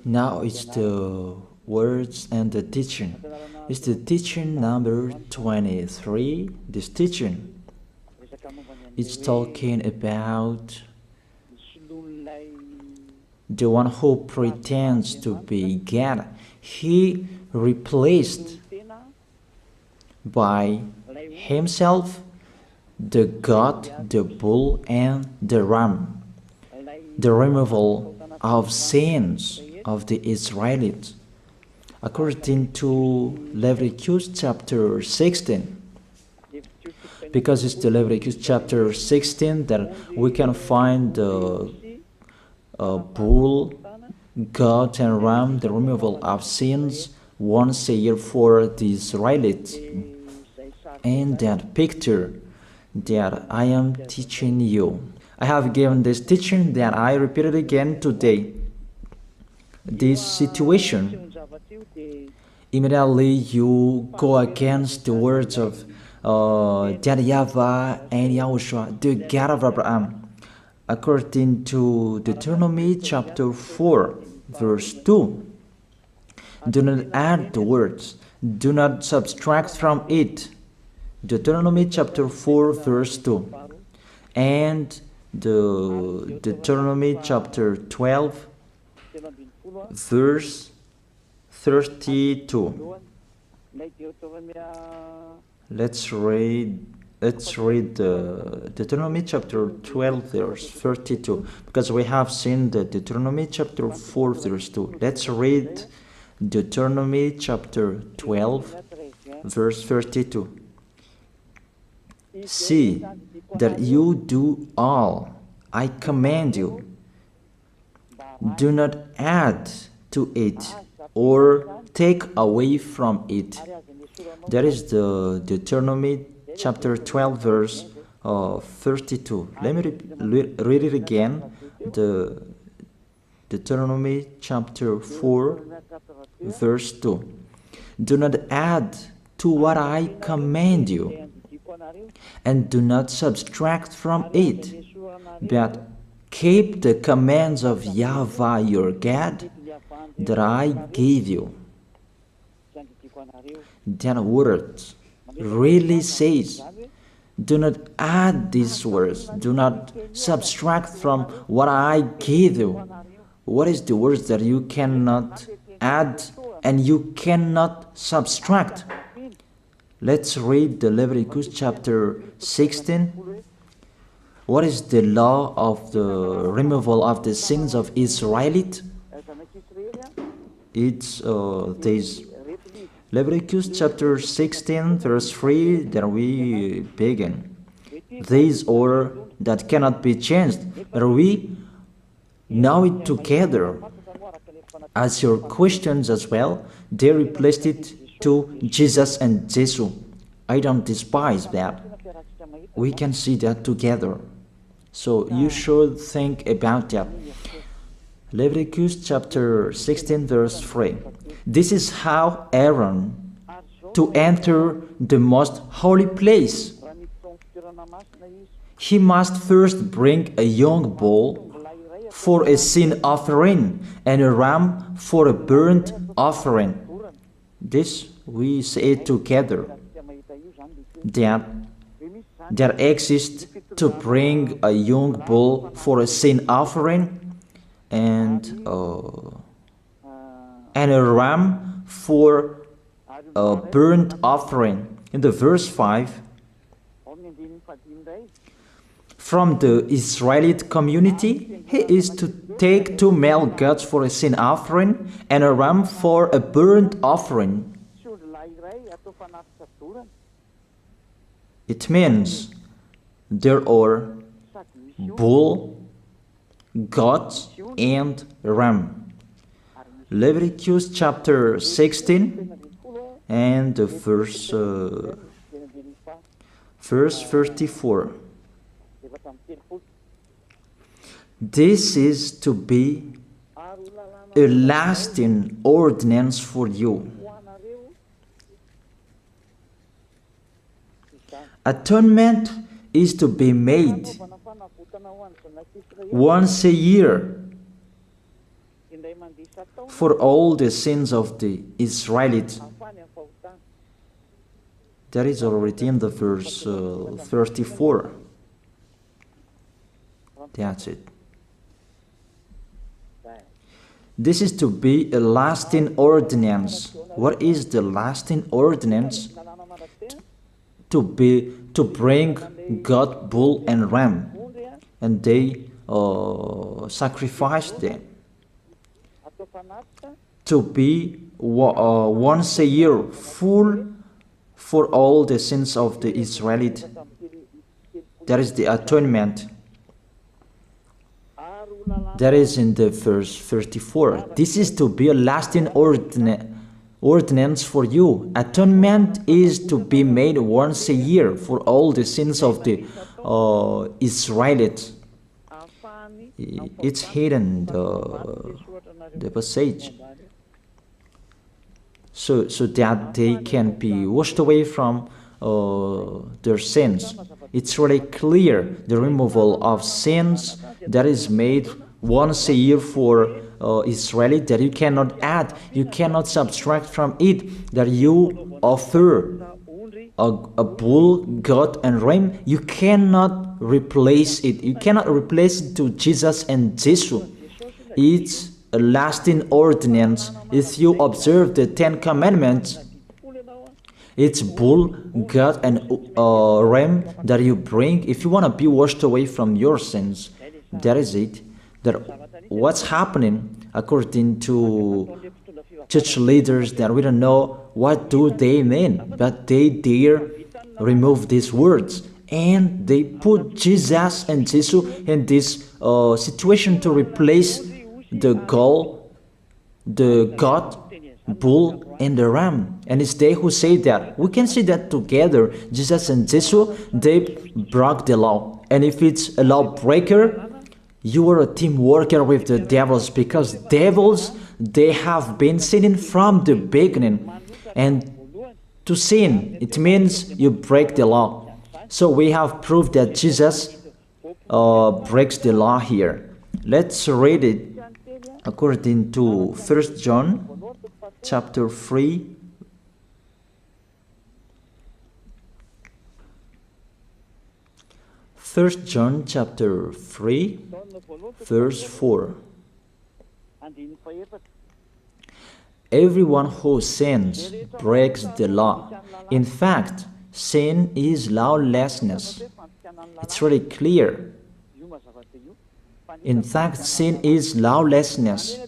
Now it's the words and the teaching. It's the teaching number 23. This teaching, it's talking about the one who pretends to be God. He replaced by himself the goat, the bull, and the ram. The removal of sins of the Israelites. According to Leviticus chapter 16, because it's the Leviticus chapter 16 that we can find the bull, goat, and ram, the removal of sins once a year for the Israelites. And that picture that I am teaching you, I have given this teaching that I repeated again today. This situation, immediately you go against the words of that YAHVAH and YAHOSHUAH, the God of Abraham. According to Deuteronomy chapter 4, verse 2, do not add the words, do not subtract from it. Deuteronomy chapter 4, verse 2. And the Deuteronomy chapter 12, verse 32. Let's read Deuteronomy chapter 12, verse 32, because we have seen the Deuteronomy chapter 4, verse 2. Let's read Deuteronomy chapter 12, verse 32. See that you do all I command you. Do not add to it or take away from it. That is the Deuteronomy chapter 12, verse 32. Let me read it again. The Deuteronomy chapter 4, verse 2. Do not add to what I command you, and do not subtract from it, but keep the commands of YAHVAH your God that I gave you. That word really says, do not add these words, do not subtract from what I gave you. What is the words that you cannot add and you cannot subtract? Let's read the Leviticus chapter 16. What is the law of the removal of the sins of Israelites? It's this Leviticus chapter 16, verse 3, that we begin. These order that cannot be changed, but we know it together. As your questions as well, they replaced it to Jesus and Jesus. I don't despise that. We can see that together. So you should think about that. Leviticus chapter 16, verse 3. This is how Aaron to enter the most holy place. He must first bring a young bull for a sin offering and a ram for a burnt offering. This we say together, that there exists to bring a young bull for a sin offering and a ram for a burnt offering. In the verse 5, from the Israelite community, he is to take 2 male goats for a sin offering and a ram for a burnt offering. It means there are bull, goat, and ram. Leviticus chapter 16 and the verse 34. This is to be a lasting ordinance for you. Atonement is to be made once a year for all the sins of the Israelites. That is already in the verse 34. That's it. This is to be a lasting ordinance. What is the lasting ordinance? To bring God, bull and ram, and they sacrificed them. To be once a year full for all the sins of the Israelites. That is the atonement. That is in the verse 34. This is to be a lasting ordinance for you. Atonement is to be made once a year for all the sins of the Israelites. It's hidden, the passage, so that they can be washed away from their sins. It's really clear, the removal of sins that is made once a year for Israeli, that you cannot add, you cannot subtract from it, that you offer a bull, goat and ram, you cannot replace it. You cannot replace it to Jesus and Jesus. It's a lasting ordinance. If you observe the 10 Commandments, it's bull, goat and ram that you bring if you want to be washed away from your sins. That is it. That what's happening according to church leaders, that we don't know what do they mean, but they dare remove these words and they put Jesus and Jesus in this situation to replace the goat, bull and the ram. And it's they who say that. We can see that together, Jesus and Jesus, they broke the law. And if it's a lawbreaker, you are a team worker with the devils, because devils, they have been sinning from the beginning. And to sin, it means you break the law. So we have proof that Jesus breaks the law here. Let's read it according to 1 John chapter 3. First John chapter 3, verse 4. Everyone who sins breaks the law. In fact, sin is lawlessness. It's really clear. In fact, sin is lawlessness.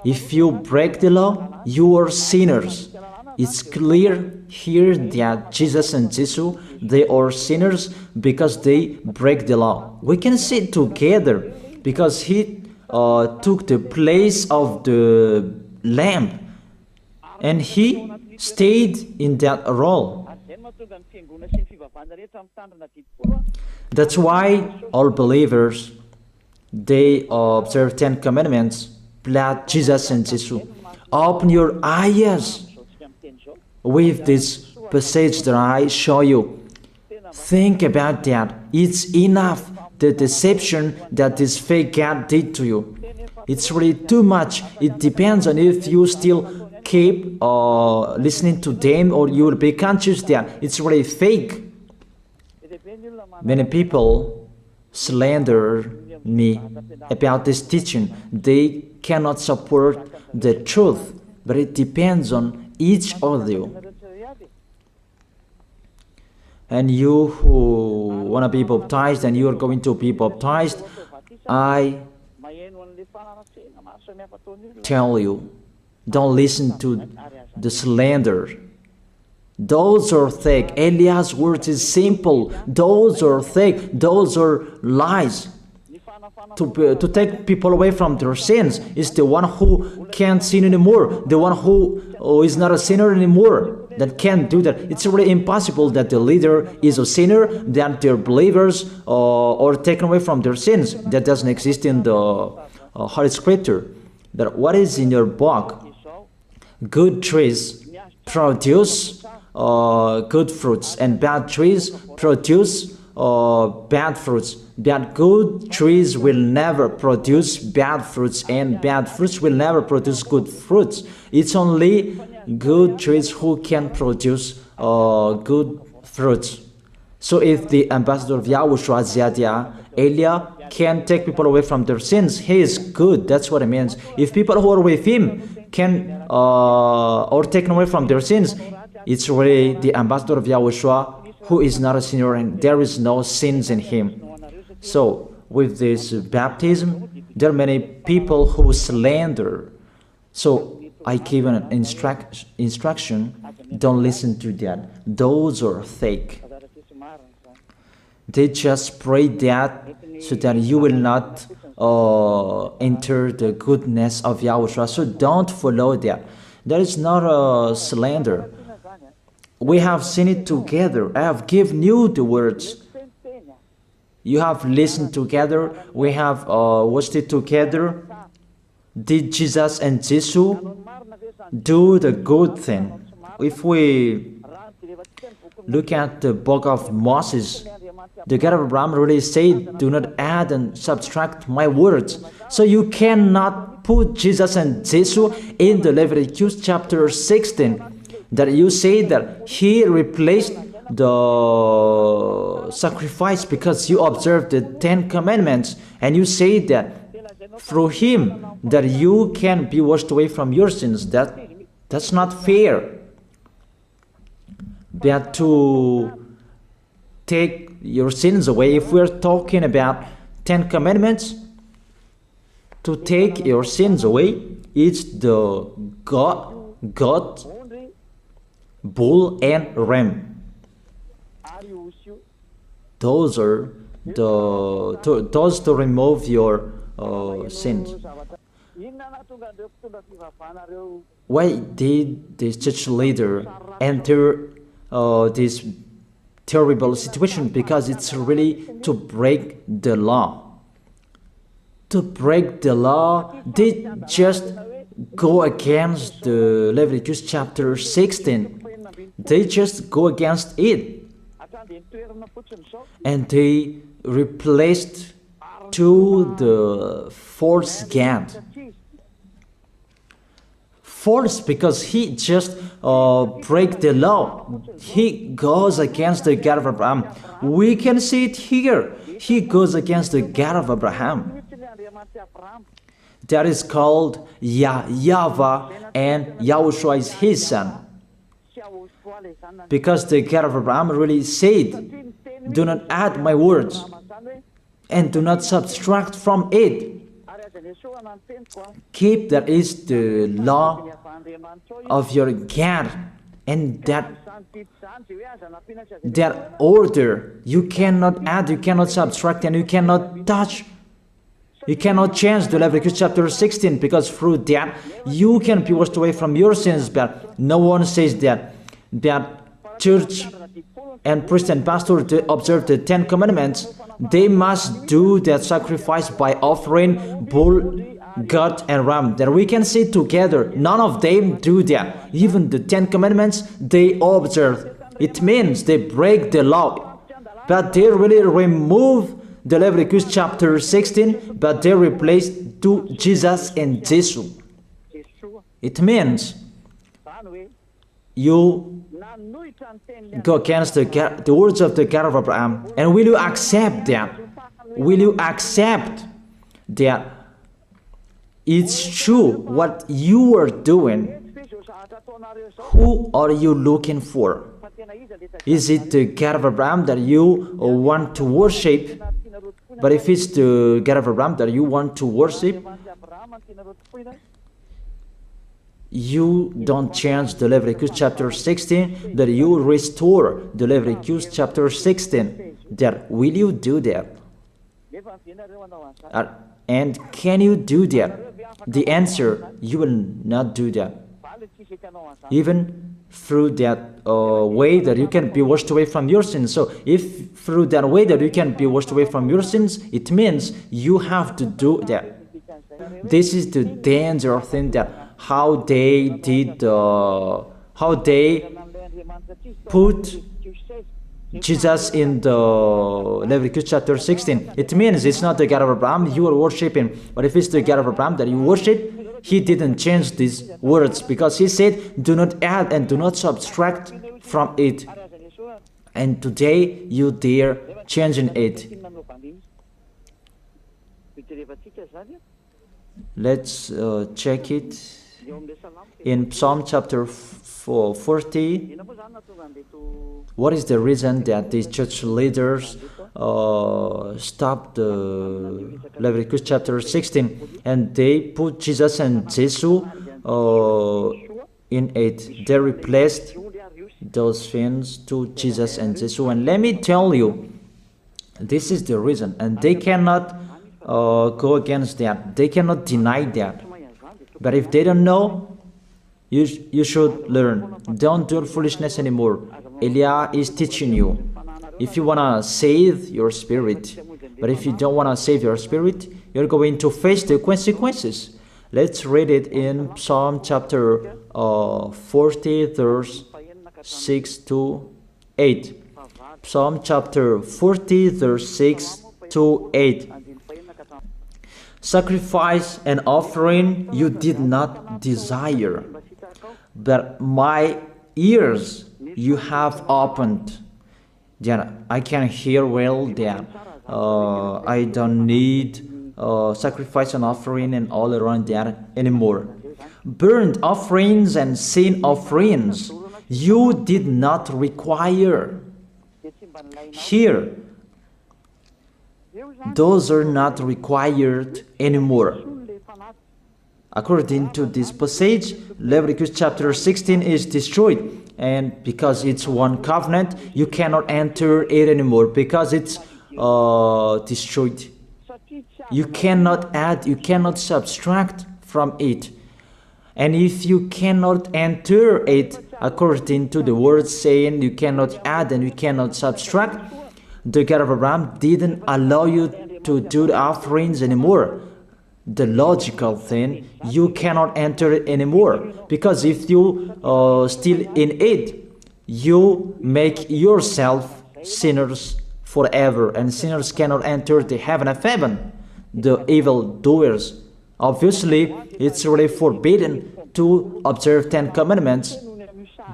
If you break the law, you are sinners. It's clear here that Jesus and Jesus, they are sinners because they break the law. We can see it together because he took the place of the lamb and he stayed in that role. That's why all believers, they observe 10 commandments, blood Jesus and Jesus. Open your eyes with this passage that I show you. Think about that. It's enough, the deception that this fake God did to you. It's really too much. It depends on if you still keep listening to them, or you will be conscious that it's really fake. Many people slander me about this teaching. They cannot support the truth, but it depends on each of you. And you who want to be baptized and you are going to be baptized, I tell you, don't listen to the slander. Those are fake. Eliah's words is simple. Those are fake. Those are lies. To take people away from their sins is the one who can't sin anymore. The one who is not a sinner anymore, that can't do that. It's really impossible that the leader is a sinner, that their believers are taken away from their sins. That doesn't exist in the Holy Scripture. That what is in your book? Good trees produce good fruits, and bad trees produce bad fruits. But good trees will never produce bad fruits, and bad fruits will never produce good fruits. It's only good trees who can produce good fruits. So if the ambassador of Yahushua, Ziadia, Elia, can take people away from their sins, he is good. That's what it means. If people who are with him can or taken away from their sins, it's really the ambassador of Yahushua who is not a sinner, and there is no sins in him. So with this baptism, there are many people who slander. So I give an instruction, don't listen to that. Those are fake. They just pray that so that you will not enter the goodness of Yahushua. So don't follow that. That is not a slander. We have seen it together. I have given you the words. You have listened together. We have watched it together. Did Jesus and Jesus do the good thing? If we look at the book of Moses, the God of Abraham really said, do not add and subtract my words. So you cannot put Jesus and Jesus in the Leviticus chapter 16. That you say that he replaced the sacrifice because you observed the 10 commandments, and you say that through him that you can be washed away from your sins. That's not fair. But to take your sins away, if we're talking about 10 commandments, to take your sins away, it's the God, bull and ram. Those are those to remove your sins. Why did this church leader enter this terrible situation? Because it's really to break the law. To break the law, they just go against the Leviticus chapter 16. They just go against it. And they replaced to the false God. False because he just break the law. He goes against the God of Abraham. We can see it here. He goes against the God of Abraham. That is called YAHVAH, and YAHOSHUAH is his son. Because the God of Abraham really said, do not add my words and do not subtract from it. Keep, that is the law of your God, and that order. You cannot add, you cannot subtract, and you cannot touch. You cannot change the Leviticus chapter 16, because through that you can be washed away from your sins. But no one says that church and priest and pastor to observe the 10 commandments, they must do that sacrifice by offering bull, goat, and ram. That we can see together. None of them do that. Even the 10 commandments they observe. It means they break the law, but they really remove the Leviticus chapter 16, but they replaced to Jesus and Jesus. It means you go against the words of the God of Abraham. And will you accept that? Will you accept that it's true what you are doing? Who are you looking for? Is it the God of Abraham that you want to worship? But if it's the God of Abraham that you want to worship, you don't change the Leviticus chapter 16, that you restore the Leviticus chapter 16. That will you do that? And can you do that? The answer, you will not do that. Even through that way that you can be washed away from your sins. So if through that way that you can be washed away from your sins, it means you have to do that. This is the danger thing, that how they did, how they put Jesus in the Leviticus chapter 16. It means it's not the God of Abraham you are worshiping, but if it's the God of Abraham that you worship, he didn't change these words, because he said, do not add and do not subtract from it. And today you dare changing it. Let's check it in Psalm chapter 40. What is the reason that these church leaders stopped the Leviticus chapter 16 and they put Jesus and Jesus in it? They replaced those things to Jesus and Jesus. And let me tell you, this is the reason, and they cannot go against that. They cannot deny that. But if they don't know, you should learn. Don't do foolishness anymore. Elia is teaching you. If you want to save your spirit, but if you don't want to save your spirit, you're going to face the consequences. Let's read it in Psalm chapter 40, verse 6 to 8. Psalm chapter 40, verse 6 to 8. Sacrifice and offering you did not desire, but my ears you have opened. Then I can hear well that I don't need sacrifice and offering and all around that anymore. Burnt offerings and sin offerings you did not require. Here, those are not required anymore. According to this passage, Leviticus chapter 16 is destroyed. And because it's one covenant, you cannot enter it anymore because it's destroyed. You cannot add, you cannot subtract from it. And if you cannot enter it according to the word saying you cannot add and you cannot subtract, the God of Abraham didn't allow you to do the offerings anymore. The logical thing, you cannot enter it anymore, because if you still in it, you make yourself sinners forever, and sinners cannot enter the heaven of heaven, the evil doers. Obviously, it's really forbidden to observe 10 commandments,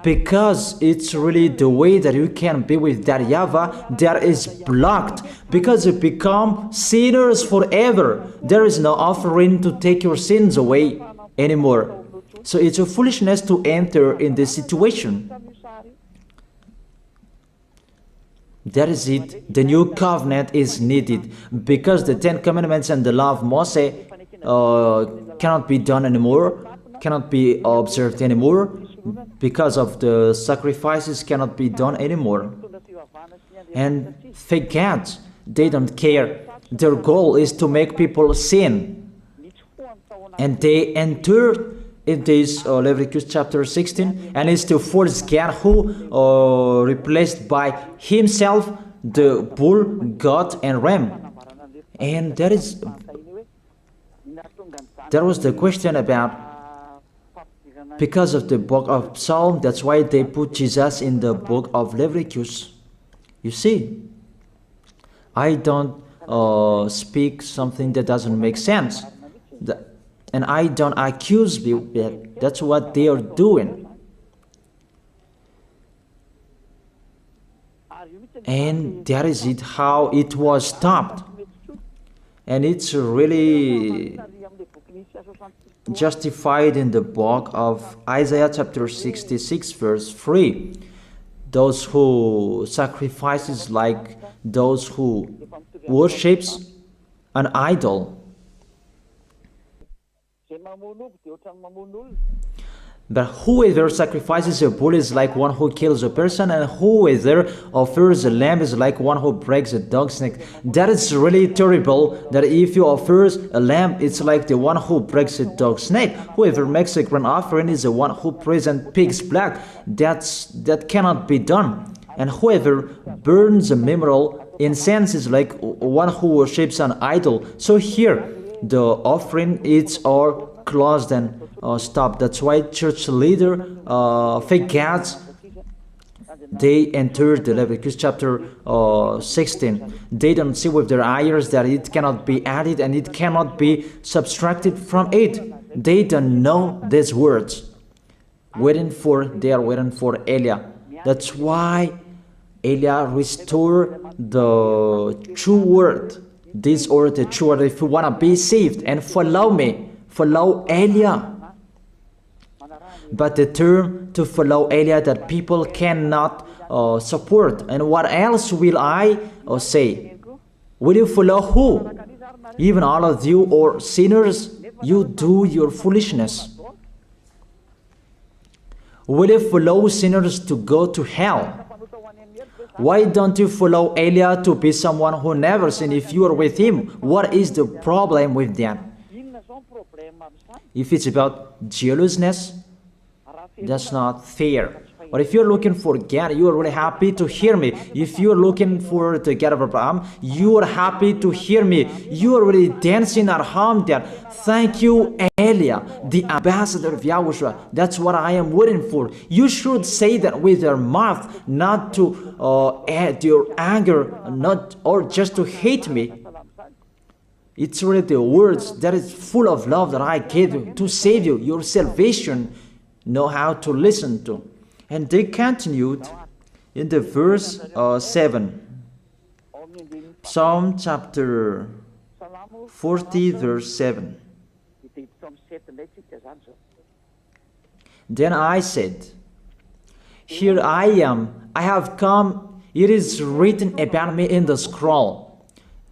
because it's really the way that you can be with that YAHVAH that is blocked, because you become sinners forever. There is no offering to take your sins away anymore. So it's a foolishness to enter in this situation. That is it. The new covenant is needed, because the 10 commandments and the law of Moses cannot be done anymore, cannot be observed anymore, because of the sacrifices cannot be done anymore. And fake gods, they don't care. Their goal is to make people sin. And they enter in this Leviticus chapter 16, and it's to force God who replaced by himself the bull, goat, and ram. And there was the question about, because of the book of Psalm, that's why they put Jesus in the book of Leviticus. You see, I don't speak something that doesn't make sense. And I don't accuse people. That's what they are doing. And that is it, how it was stopped. And it's really justified in the book of Isaiah chapter 66 verse 3. Those who sacrifices like those who worships an idol. But whoever sacrifices a bull is like one who kills a person, and whoever offers a lamb is like one who breaks a dog's neck. That is really terrible, that if you offer a lamb, it's like the one who breaks a dog's neck. Whoever makes a grain offering is the one who prays and pig's blood. That cannot be done. And whoever burns a memorial incense is like one who worships an idol. So here, the offering is all closed and stopped. That's why church leader, fake gods, they entered the Leviticus chapter 16. They don't see with their eyes that it cannot be added and it cannot be subtracted from it. They don't know these words. They are waiting for Eliah. That's why Eliah restored the true word. This word, the true word. If you want to be saved and follow me, follow Eliah. But the term to follow Eliah that people cannot support. And what else will I say? Will you follow who? Even all of you or sinners, you do your foolishness. Will you follow sinners to go to hell? Why don't you follow Eliah to be someone who never sinned if you are with him? What is the problem with that? If it's about jealousness, that's not fair. Or if you're looking for God, you are really happy to hear me. If you're looking for the God of Abraham, you are happy to hear me. You are really dancing at home there. Thank you, Eliah, the ambassador of Yahushua. That's what I am waiting for. You should say that with your mouth, not to add your anger, not or just to hate me. It's really the words that is full of love that I gave you to save you. Your salvation, know how to listen to. And they continued in the verse 7. Psalm chapter 40 verse 7. Then I said, here I am, I have come, it is written about me in the scroll.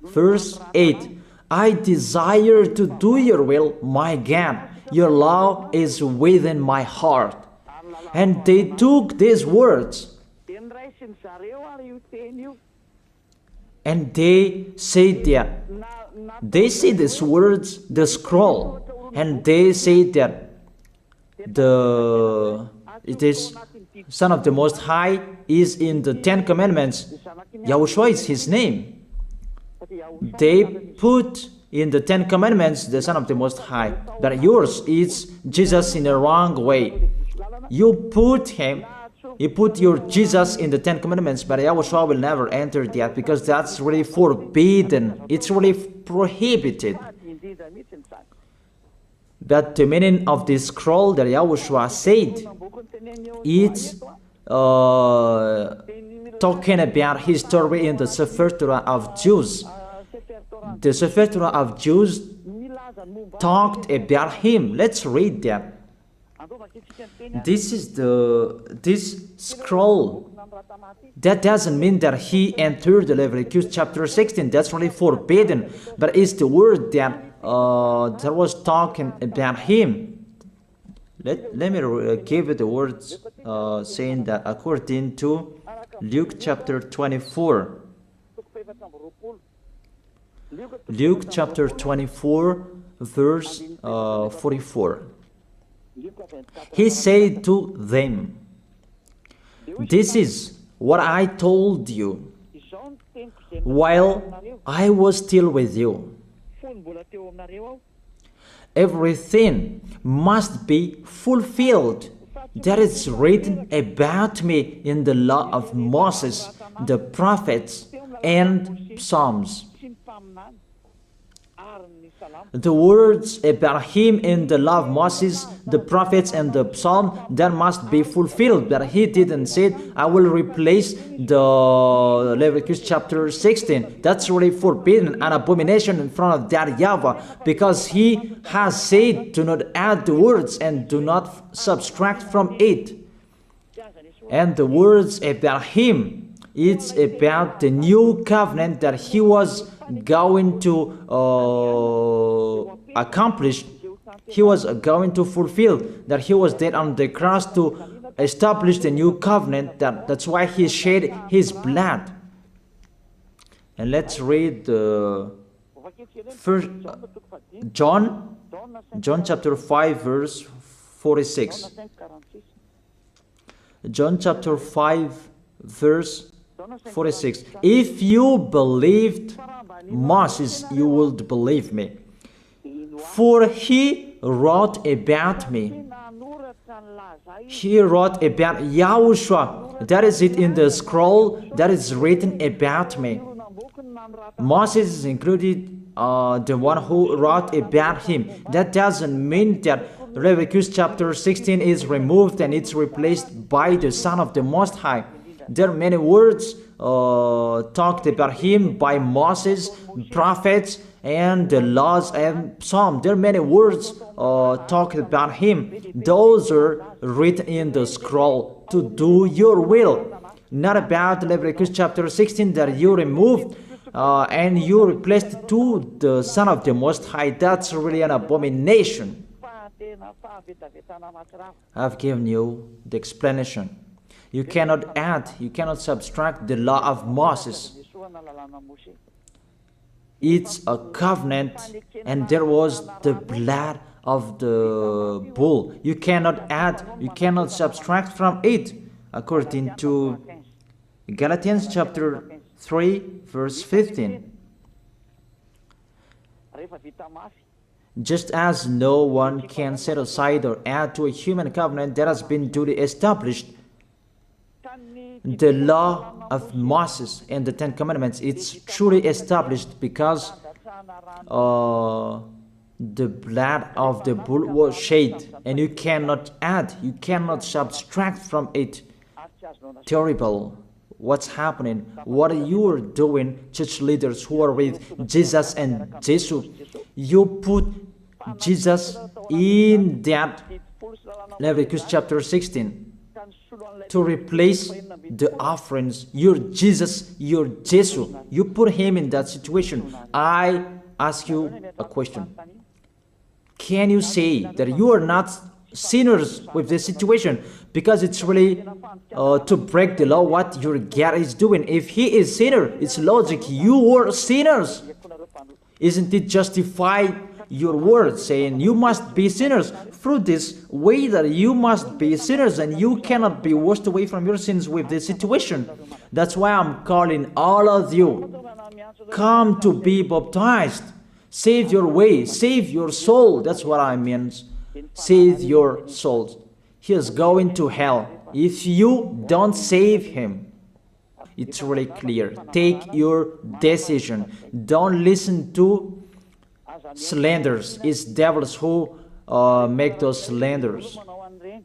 Verse 8. I desire to do your will, my God. Your law is within my heart. And they took these words and they say that they see these words, the scroll, and they say that it is Son of the Most High is in the 10 Commandments. YAHOSHUAH is his name. They put in the 10 Commandments the Son of the Most High, but yours is Jesus in the wrong way. You put your Jesus in the 10 Commandments, but YAHOSHUAH will never enter that because that's really forbidden. It's really prohibited. But the meaning of this scroll that YAHOSHUAH said, it's talking about his story in the Sefer Torah of Jews. The Sefer Torah of Jews talked about him. Let's read that. This is this scroll. That doesn't mean that he entered the Leviticus chapter 16. That's really forbidden. But it's the word that was talking about him. Let me give you the words saying that according to Luke chapter 24. Luke chapter 24 verse 44. He said to them, this is what I told you while I was still with you. Everything must be fulfilled that is written about me in the law of Moses, the prophets, and Psalms. The words about him in the law of Moses, the prophets, and the psalm, that must be fulfilled. But he didn't say, I will replace the Leviticus chapter 16. That's really forbidden, an abomination in front of that YAHVAH, because he has said, do not add the words and do not subtract from it. And the words about him, it's about the new covenant that he was going to accomplish. He was going to fulfill, that he was dead on the cross to establish the new covenant. That's why he shed his blood. And let's read first John chapter 5 verse 46. John chapter 5 verse 46. If you believed Moses, you would believe me, for he wrote about me. He wrote about Yahushua. That is it in the scroll that is written about me. Moses is included, the one who wrote about him. That doesn't mean that Leviticus chapter 16 is removed and it's replaced by the Son of the Most High. There are many words talked about him by Moses, prophets, and the laws and Psalm. There are many words talked about him. Those are written in the scroll to do your will. Not about Leviticus chapter 16 that you removed and you replaced to the Son of the Most High. That's really an abomination. I've given you the explanation. You cannot add, you cannot subtract the law of Moses. It's a covenant, and there was the blood of the bull. You cannot add, you cannot subtract from it, according to Galatians chapter 3, verse 15. Just as no one can set aside or add to a human covenant that has been duly established, the law of Moses and the Ten Commandments, it's truly established because the blood of the bull was shed, and you cannot add, you cannot subtract from it. Terrible. What's happening? What you are doing, church leaders who are with Jesus and Jesus? You put Jesus in that Leviticus chapter 16 to replace the offerings. Your Jesus, your Jesus. You put him in that situation. I ask you a question. Can you say that you are not sinners with this situation? Because it's really to break the law what your God is doing. If he is sinner, it's logic. You are sinners. Isn't it justify your word saying you must be sinners? Through this way that you must be sinners and you cannot be washed away from your sins with this situation. That's why I'm calling all of you. Come to be baptized. Save your way. Save your soul. That's what I mean. Save your souls. He is going to hell if you don't save him. It's really clear. Take your decision. Don't listen to slanders. It's devils who make those slanders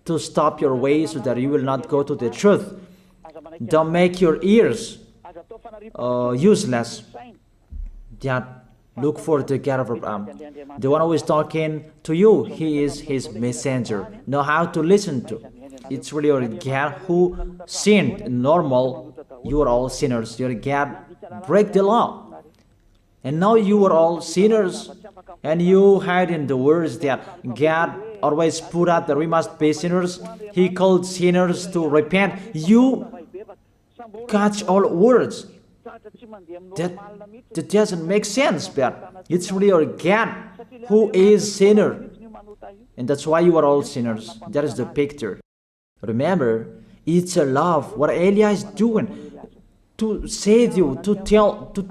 to stop your way so that you will not go to the truth. Don't make your ears useless. Look for the God of Abraham. The one who is talking to you, he is his messenger. Know how to listen to. It's really your God who sinned. Normal, you are all sinners. Your God break the law. And now you are all sinners. And you hide in the words that God always put out that we must be sinners. He called sinners to repent. You catch all words. That doesn't make sense, but it's really your God who is sinner. And that's why you are all sinners. That is the picture. Remember, it's a love. What Elia is doing to save you, to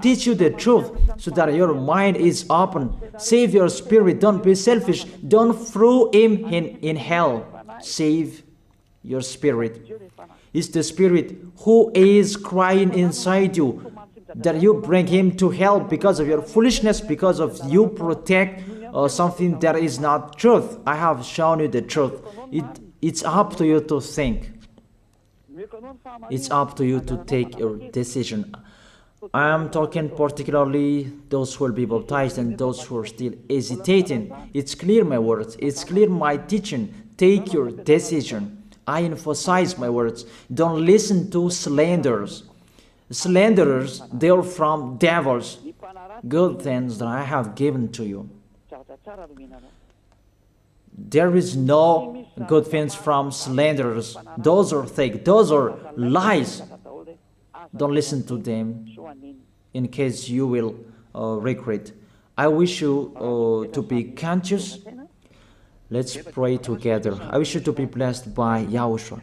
teach you the truth, so that your mind is open. Save your spirit. Don't be selfish. Don't throw him in hell. Save your spirit. It's the spirit who is crying inside you, that you bring him to hell because of your foolishness, because of you protect something that is not truth. I have shown you the truth. It's up to you to think. It's up to you to take your decision. I am talking particularly those who will be baptized and those who are still hesitating. It's clear my words. It's clear my teaching. Take your decision. I emphasize my words. Don't listen to slanders. Slanderers, they are from devils. Good things that I have given to you. There is no good things from slanderers. Those are fake. Those are lies. Don't listen to them in case you will regret. I wish you to be conscious. Let's pray together. I wish you to be blessed by YAHOSHUAH.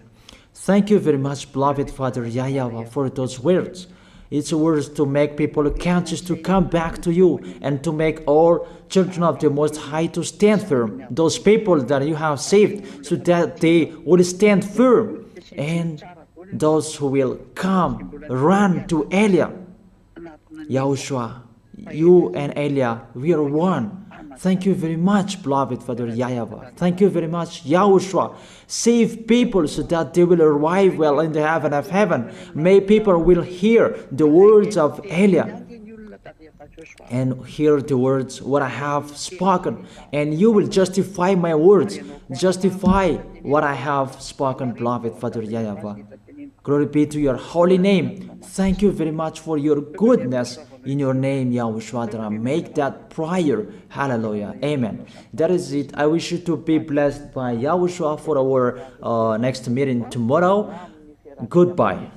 Thank you very much, beloved Father YAHVAH, for those words. It's words to make people conscious to come back to you, and to make all children of the Most High to stand firm. Those people that you have saved, so that they will stand firm. And those who will come, run to Elia. Yahushua, you and Elia, we are one. Thank you very much, beloved Father YAHVAH. Thank you very much, Yahushua. Save people so that they will arrive well in the heaven of heaven. May people will hear the words of Elia and hear the words what I have spoken, and you will justify my words, justify what I have spoken, beloved Father YAHVAH. Glory be to your holy name. Thank you very much for your goodness. In your name, Yahushua, that I make that prayer. Hallelujah. Amen. That is it. I wish you to be blessed by Yahushua for our next meeting tomorrow. Goodbye.